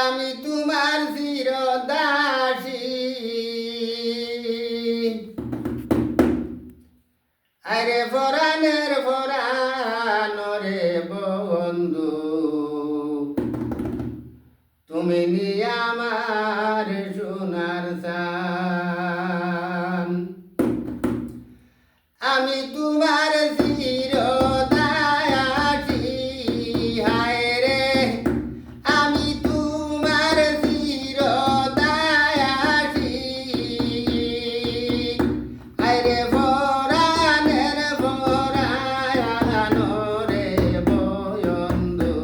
আমি তোমার চিরদাসী আরে পরাণের পরাণ রে বন্ধু তুমি নিয়ে আমার সোনার চান আমি তোমার চিরদাসী হায় রে আমি তোমার চিরদাসী হায় রে পরাণের পরাণ রে বন্ধু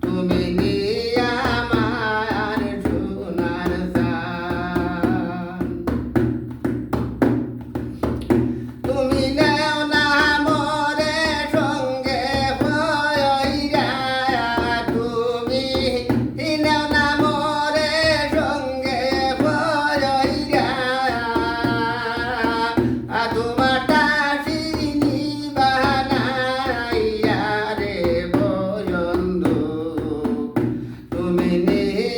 তুমি নিয়ে আমার সোনার চান তুমি নেও না মোরে সঙ্গে ভয়রা তুমি নেও না মোরে সঙ্গে ভয়রা তোমার টাসি নিবানাইয়া রে বন্ধু তুমি নিয়ে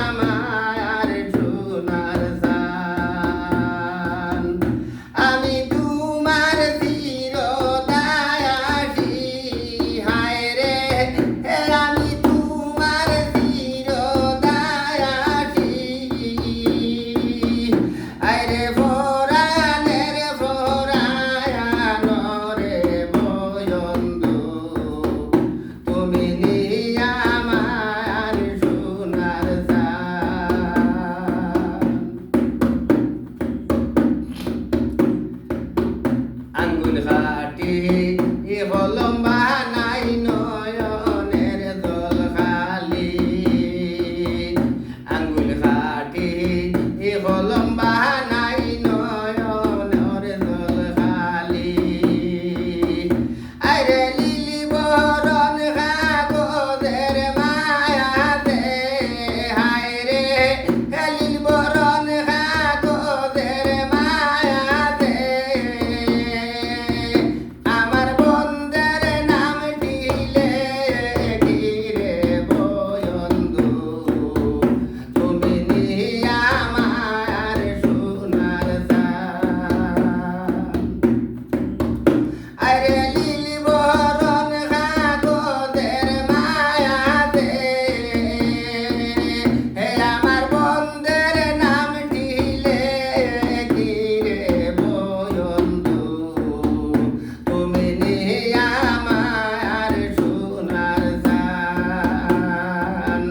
আমার সোনার চান আমি তোমার চিরদাসী হায় রে আমি তোমার চিরদাসী হায় রে পরাণের পরাণ রে বন্ধু তুমি নিয়ে আমার সোনার চান আঙ্গুল কাটি কলম বানাই নয়নের জল খালি আঙ্গুল কাটি কলম বানাই নয়নের জল খালি আরে লিলি বরণ কাগজের মায়াতে হায় রে লিলি বরণ কাগজের মায়াতে আমার বন্ধের নাম দিলে রে বন্ধু তুমি নিয়ে আমার সোনার চান আরে লিলি বরণ কাগজের মায়াতে আমার বন্ধের নাম দিলে রে বন্ধু তুমি নিয়ে আমার সোনার চান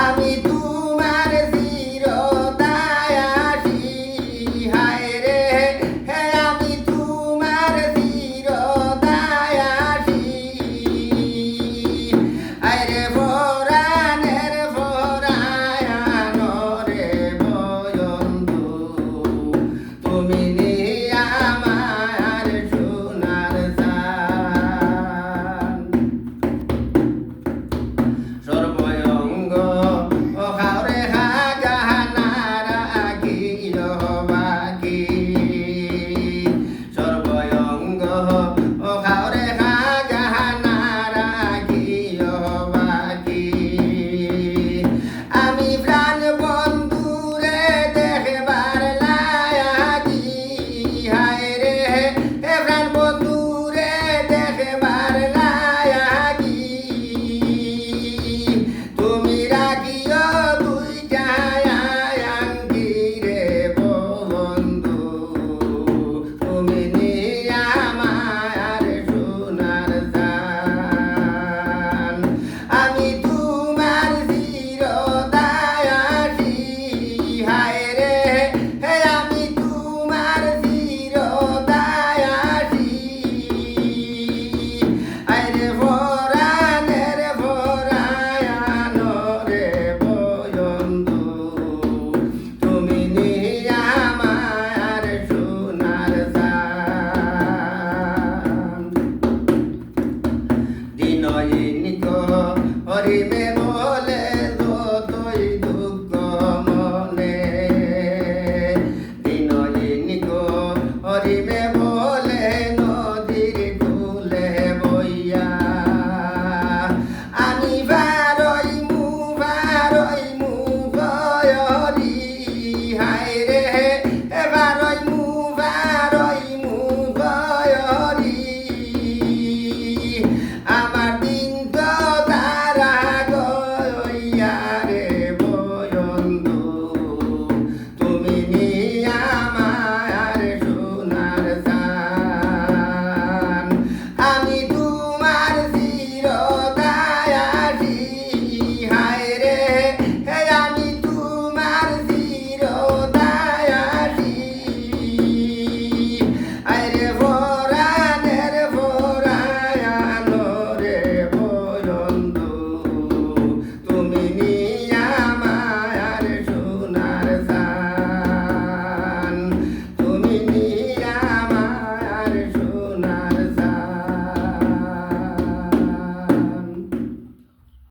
আমি তোমার চিরদাসী হায় রে আমি তোমার চিরদাসী আরে পরাণের পরাণ রে বন্ধু তুমি নিয়ে আমার সোনার চান সর্বঙ্গ ও খাওরে হাগানারা গিল বাকি সর্বঙ্গ ও খাওরে হাগানারা গিল বাকি আমি প্রাণ বন্ধুরে দেখবার লাগি হায় রে প্রাণ বন্ধুরে দেখবার লাগি তুমি রাখিও দুইটা আঙ্গি রে বন্ধু তুমি নিয়ে আমার সোনার চান আমি তোমার চিরদাসী হায় রে আমি তোমার চিরদাসী হায় রে পরাণের পরাণ রে বন্ধু তুমি নিয়ে আমার সোনার চান দিনয়নিক হরিমে বলে